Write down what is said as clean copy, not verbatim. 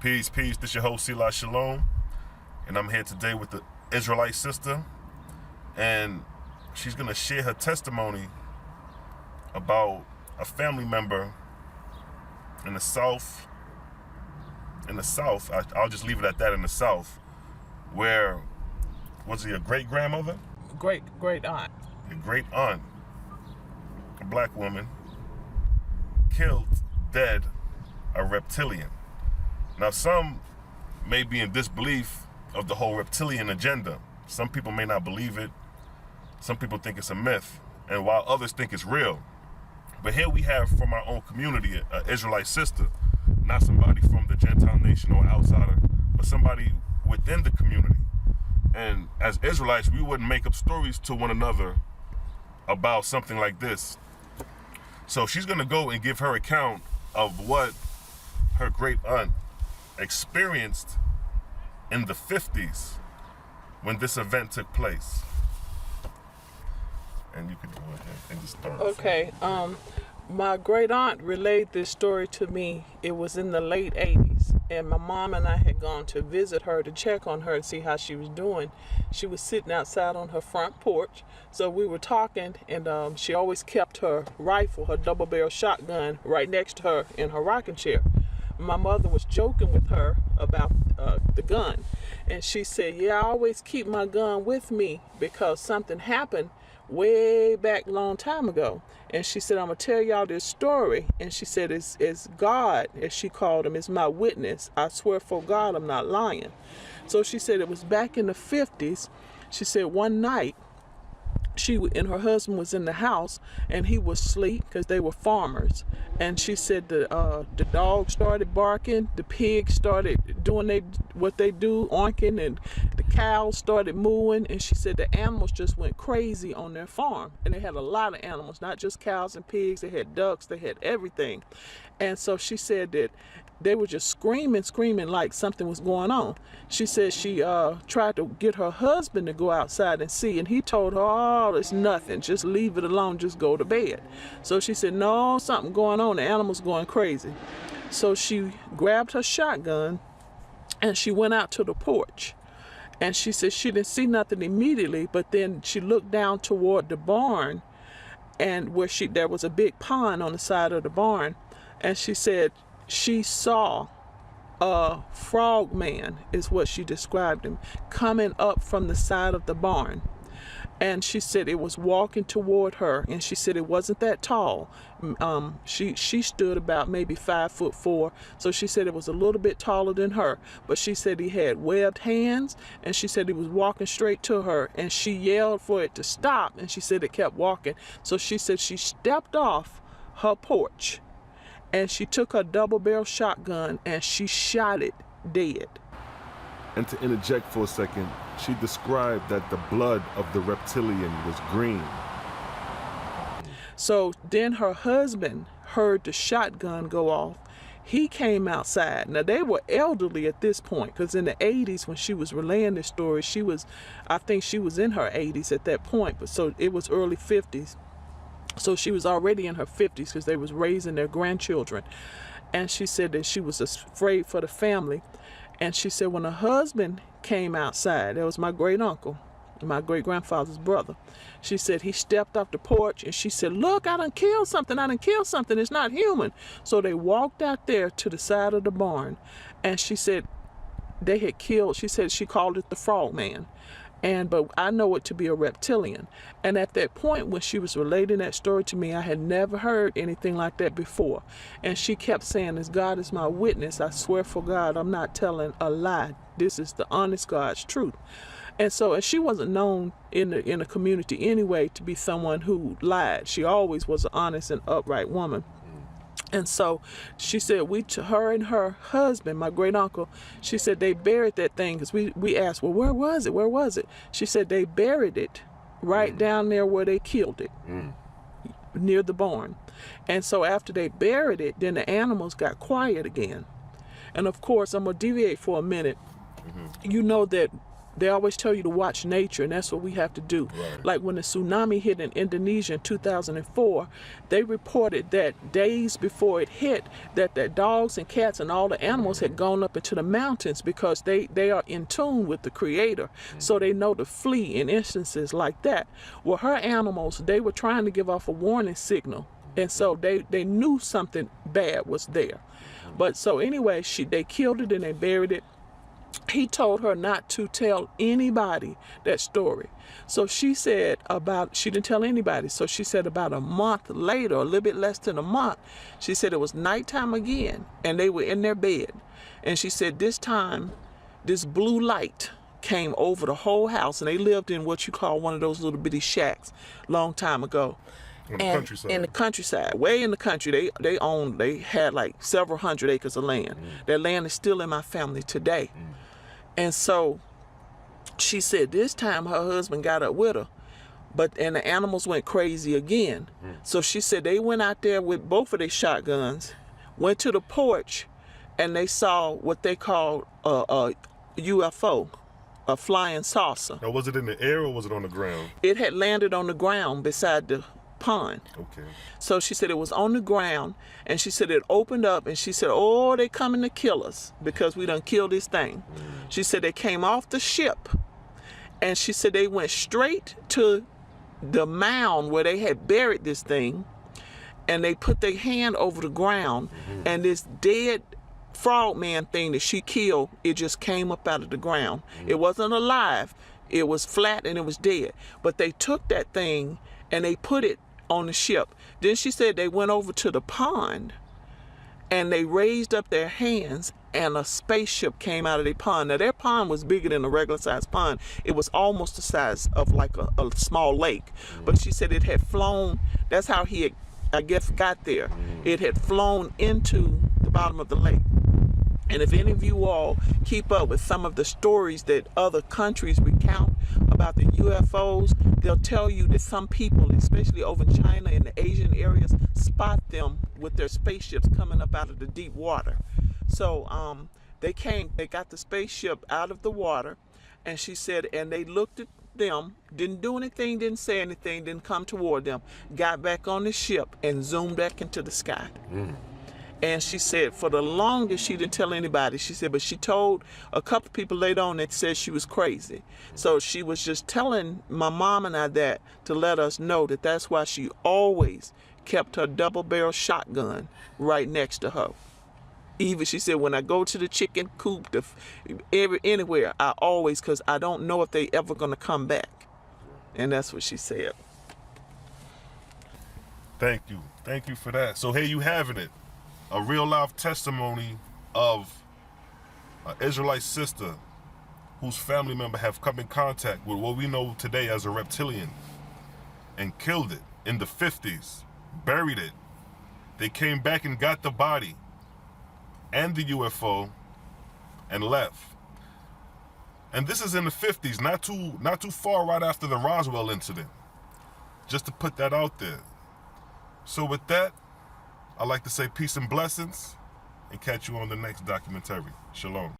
Peace, peace. This your host, Selah Shalom. And I'm here today with the Israelite sister. And she's going to share her testimony about a family member in the South. I'll just leave it at that, in the South, where, was he a great-grandmother? Great aunt. A great aunt, a black woman, killed dead a reptilian. Now, some may be in disbelief of the whole reptilian agenda. Some people may not believe it. Some people think it's a myth, and while others think it's real. But here we have from our own community an Israelite sister, not somebody from the Gentile nation or outsider, but somebody within the community. And as Israelites, we wouldn't make up stories to one another about something like this. So she's going to go and give her account of what her great aunt experienced in the 50s when this event took place. And you can go ahead and just start. Okay. My great aunt relayed this story to me. It was in the late 80s, and my mom and I had gone to visit her to check on her and see how she was doing. She was sitting outside on her front porch, so we were talking, and she always kept her rifle, her double-barrel shotgun, right next to her in her rocking chair. My mother was joking with her about the gun, and she said, yeah, I always keep my gun with me because something happened way back a long time ago. And she said, I'm gonna tell y'all this story. And she said, it's God, as she called him, is my witness. I swear for God, I'm not lying. So she said it was back in the 50s. She said one night, she and her husband was in the house, and he was asleep because they were farmers. And she said the dog started barking, the pigs started doing what they do, oinking, and the cows started mooing. And she said the animals just went crazy on their farm. And they had a lot of animals, not just cows and pigs. They had ducks, they had everything. And so she said that they were just screaming like something was going on. She said she tried to get her husband to go outside and see, and he told her, oh, it's nothing, just leave it alone, just go to bed. So she said, no, something going on, the animal's going crazy. So she grabbed her shotgun and she went out to the porch. And she said she didn't see nothing immediately, but then she looked down toward the barn, and where there was a big pond on the side of the barn. And she said she saw a frog man, is what she described him, coming up from the side of the barn. And she said it was walking toward her, and she said it wasn't that tall. She stood about maybe 5'4", so she said it was a little bit taller than her. But she said he had webbed hands, and she said he was walking straight to her, and she yelled for it to stop, and she said it kept walking. So she said she stepped off her porch, and she took her double-barrel shotgun and she shot it dead. And to interject for a second, she described that the blood of the reptilian was green. So then her husband heard the shotgun go off. He came outside. Now, they were elderly at this point, because in the 80s when she was relaying this story, I think she was in her 80s at that point, but so it was early 50s. So she was already in her 50s because they was raising their grandchildren. And she said that she was afraid for the family. And she said when her husband came outside, that was my great uncle, my great grandfather's brother. She said he stepped off the porch, and she said, look, I done killed something. It's not human. So they walked out there to the side of the barn, and she said they had killed, she said she called it the frog man. But I know it to be a reptilian. And at that point, when she was relating that story to me, I had never heard anything like that before. And she kept saying, as God is my witness, I swear for God, I'm not telling a lie. This is the honest God's truth. And she wasn't known in the community anyway to be someone who lied. She always was an honest and upright woman. And so she said her and her husband, my great uncle, she said they buried that thing, because we asked, well, where was it? She said they buried it right down there where they killed it, near the barn. And so after they buried it, then the animals got quiet again. And of course, I'm going to deviate for a minute. You know that they always tell you to watch nature, and that's what we have to do. Right. Like when the tsunami hit in Indonesia in 2004, they reported that days before it hit, that the dogs and cats and all the animals had gone up into the mountains because they are in tune with the Creator, so they know to flee in instances like that. Well, her animals, they were trying to give off a warning signal, and so they knew something bad was there. But so anyway, they killed it and they buried it. He told her not to tell anybody that story. So she said she didn't tell anybody. So she said about a month later, a little bit less than a month, she said it was nighttime again and they were in their bed. And she said this time, this blue light came over the whole house, and they lived in what you call one of those little bitty shacks long time ago. In the countryside. In the countryside, way in the country. They had like several hundred acres of land. That land is still in my family today. And so she said this time her husband got up with her, and the animals went crazy again. So she said they went out there with both of their shotguns, went to the porch, and they saw what they called a UFO, a flying saucer. Now, was it in the air or was it on the ground? It had landed on the ground beside the pond. Okay. So she said it was on the ground, and she said it opened up, and she said, oh, they coming to kill us because we done killed this thing. She said they came off the ship, and she said they went straight to the mound where they had buried this thing, and they put their hand over the ground, and this dead frogman thing that she killed, it just came up out of the ground. It wasn't alive. It was flat and it was dead. But they took that thing and they put it on the ship. Then she said they went over to the pond and they raised up their hands, and a spaceship came out of their pond. Now their pond was bigger than a regular sized pond. It was almost the size of like a small lake. But she said it had flown. That's how he had, I guess, got there. It had flown into the bottom of the lake. And if any of you all keep up with some of the stories that other countries recount about the UFOs, they'll tell you that some people, especially over in China and the Asian areas, spot them with their spaceships coming up out of the deep water. So they got the spaceship out of the water, and she said, and they looked at them, didn't do anything, didn't say anything, didn't come toward them, got back on the ship and zoomed back into the sky. And she said for the longest she didn't tell anybody. She said, but she told a couple people later on that said she was crazy. So she was just telling my mom and I that to let us know that that's why she always kept her double-barrel shotgun right next to her. Even she said, when I go to the chicken coop, anywhere, I always, because I don't know if they ever gonna come back. And that's what she said. Thank you for that. So here you having it. A real life testimony of an Israelite sister whose family member have come in contact with what we know today as a reptilian and killed it in the 50s, buried it. They came back and got the body and the UFO and left. And this is in the 50s, not too far right after the Roswell incident. Just to put that out there. So with that, I'd like to say peace and blessings and catch you on the next documentary. Shalom.